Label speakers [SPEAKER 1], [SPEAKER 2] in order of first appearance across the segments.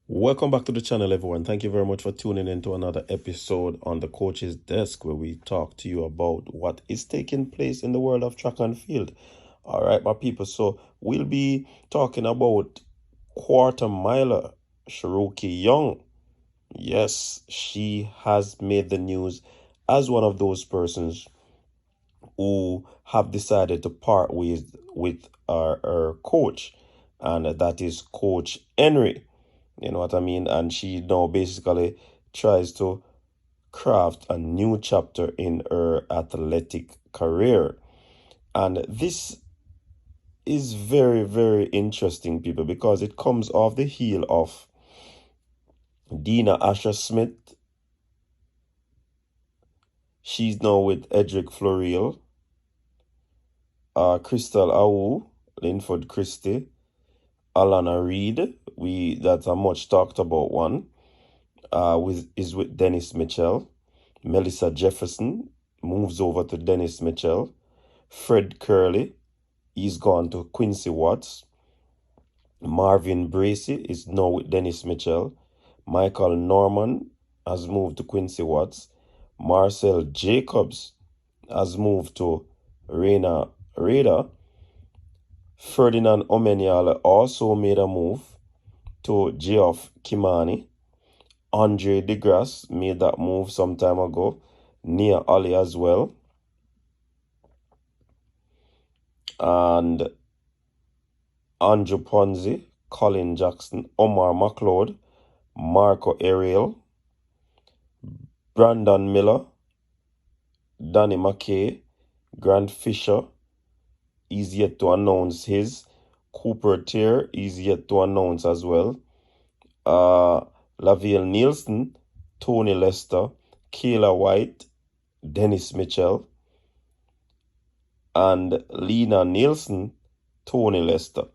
[SPEAKER 1] Welcome back to the channel, everyone. Thank you very much for tuning in to another episode on the Coach's Desk, where we talk to you about what is taking place in the world of track and field. All right, my people. So we'll be talking about quarter miler Charokee Young. Yes, she has made the news as one of those persons who have decided to part with our coach, and that is Coach Henry. You know what I mean? And she now basically tries to craft a new chapter in her athletic career. And this is very, very interesting, people, because it comes off the heel of Dina Asher Smith. She's now with Edric Floriel, Crystal Awu, Linford Christie, Alana Reed. That's a much talked about one. With Dennis Mitchell. Melissa Jefferson moves over to Dennis Mitchell. Fred Curley, he's gone to Quincy Watts. Marvin Bracey is now with Dennis Mitchell. Michael Norman has moved to Quincy Watts. Marcel Jacobs has moved to Reina Rada. Ferdinand Omeniala also made a move to Geoff Kimani. Andre DeGrasse made that move some time ago. Nia Ali as well. And Andrew Ponzi, Colin Jackson, Omar McLeod, Marco Ariel, Brandon Miller, Danny McKay, Grant Fisher is yet to announce his. Cooper Tier is yet to announce as well. Lavelle Nielsen, Tony Lester, Kayla White, Dennis Mitchell, and Lena Nielsen, Tony Lester.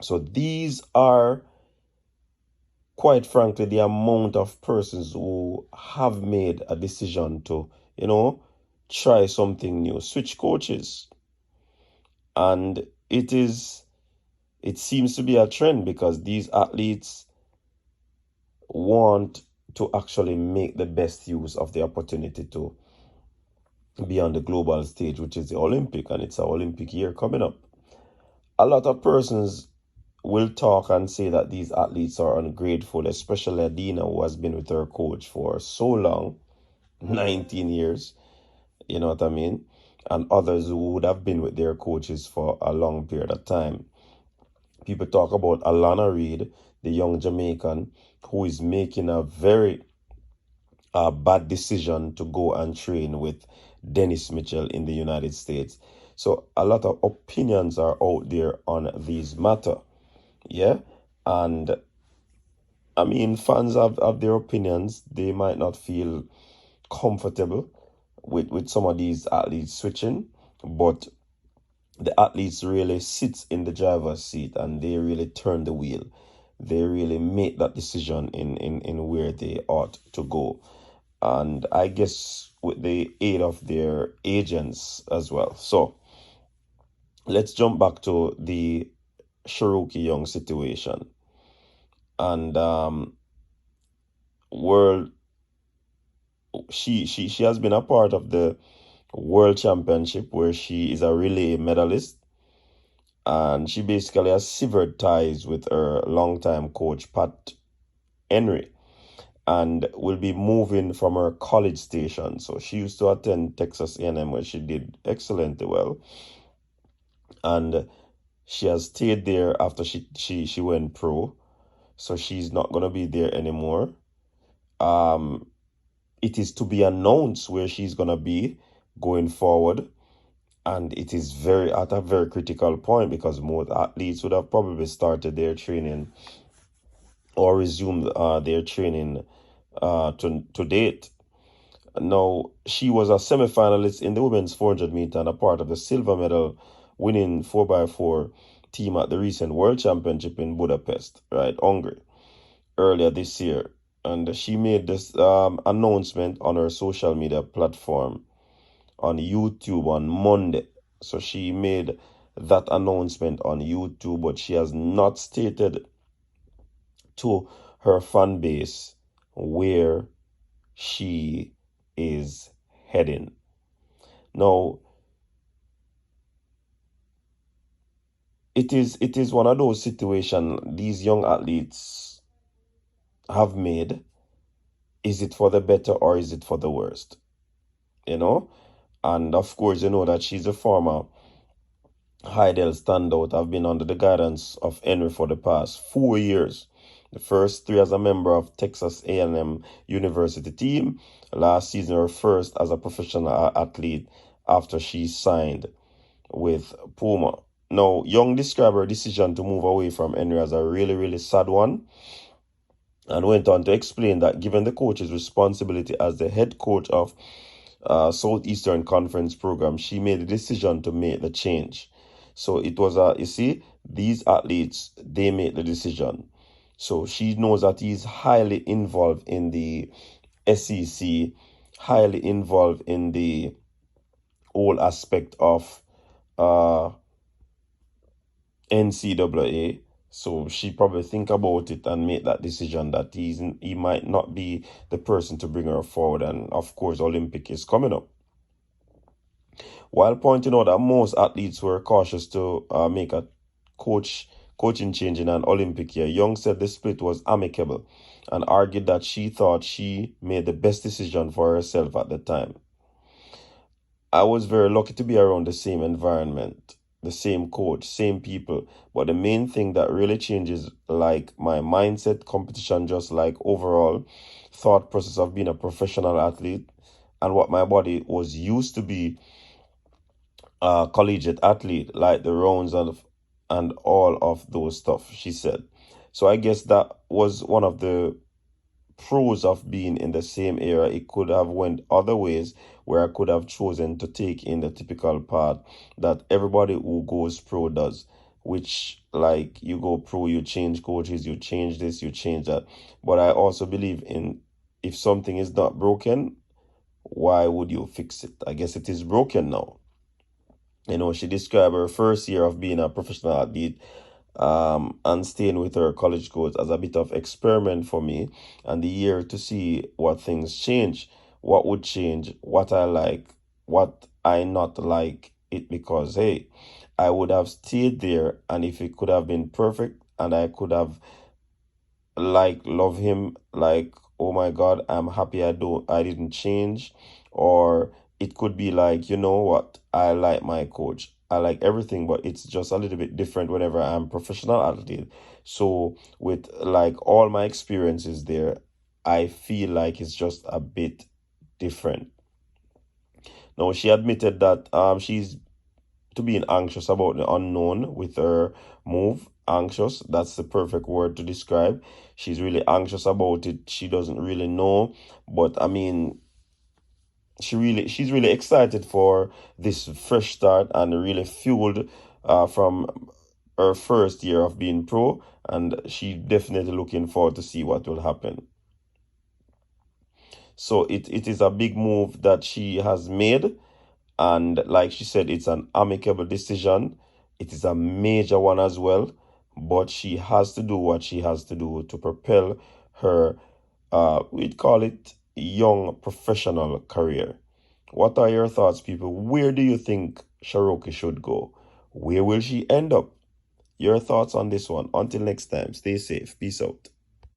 [SPEAKER 1] So these are, quite frankly, the amount of persons who have made a decision to, try something new, switch coaches. And it seems to be a trend because these athletes want to actually make the best use of the opportunity to be on the global stage, which is the Olympic, and it's an Olympic year coming up. A lot of persons will talk and say that these athletes are ungrateful, especially Adina, who has been with her coach for so long, 19 years, you know what I mean? And others who would have been with their coaches for a long period of time. People talk about Alana Reed, the young Jamaican, who is making a very bad decision to go and train with Dennis Mitchell in the United States. So a lot of opinions are out there on these matter. Yeah. And I mean, fans have their opinions. They might not feel comfortable with some of these athletes switching, but the athletes really sit in the driver's seat and they really turn the wheel. They really make that decision in where they ought to go. And I guess with the aid of their agents as well. So let's jump back to the Charokee Young situation. And she has been a part of the World Championship where she is a relay medalist. And she basically has severed ties with her longtime coach, Pat Henry, and will be moving from her college station. So she used to attend Texas A&M where she did excellently well. And she has stayed there after she went pro. So she's not going to be there anymore. It is to be announced where she's going to be going forward. And it is at a very critical point because most athletes would have probably started their training or resumed their training to date. Now, she was a semi-finalist in the women's 400 meter and a part of the silver medal winning 4x4 team at the recent World Championship in Budapest, right, Hungary, earlier this year. And she made this announcement on her social media platform on YouTube on Monday. So she made that announcement on YouTube, but she has not stated to her fan base where she is heading. Now, it is one of those situations these young athletes have made. Is it for the better or is it for the worst? You know? And of course, you know that she's a former Heidel standout. I've been under the guidance of Henry for the past 4 years. The first three as a member of Texas A&M University team. Last season, her first as a professional athlete after she signed with Puma. Now, Young described her decision to move away from Henry as a really, really sad one, and went on to explain that given the coach's responsibility as the head coach of Southeastern Conference program, she made the decision to make the change. So it was you see, these athletes, they make the decision. So she knows that he's highly involved in the SEC, highly involved in the whole aspect of NCAA. So she probably think about it and make that decision that he might not be the person to bring her forward. And of course, Olympic is coming up. While pointing out that most athletes were cautious to make a coaching change in an Olympic year, Young said the split was amicable and argued that she thought she made the best decision for herself at the time. I was very lucky to be around the same environment, the same coach, same people. But the main thing that really changes, like my mindset, competition, just like overall thought process of being a professional athlete, and what my body was used to be a collegiate athlete, like the rounds and all of those stuff, she said. So I guess that was one of the pros of being in the same era. It could have went other ways where I could have chosen to take in the typical path that everybody who goes pro does, which like you go pro, you change coaches, you change this, you change that. But I also believe in, if something is not broken, why would you fix it? I guess it is broken now. You know, she described her first year of being a professional athlete and staying with her college coach as a bit of experiment for me, and the year to see what things change, what would change, what I like, what I not like it, because hey, I would have stayed there, and if it could have been perfect and I could have like love him, like oh my god, I'm happy I didn't change. Or it could be like, you know what, I like my coach, I like everything, but it's just a little bit different whenever I'm professional athlete. So with like all my experiences there, I feel like it's just a bit different. Now she admitted that she's to being anxious about the unknown with her move. Anxious, that's the perfect word to describe. She's really anxious about it. She doesn't really know, but I mean, she's really excited for this fresh start and really fueled from her first year of being pro, and she definitely looking forward to see what will happen. So it is a big move that she has made. And like she said, it's an amicable decision. It is a major one as well. But she has to do what she has to do to propel her, we'd call it young professional career. What are your thoughts, people? Where do you think Charokee should go? Where will she end up? Your thoughts on this one. Until next time, stay safe. Peace out.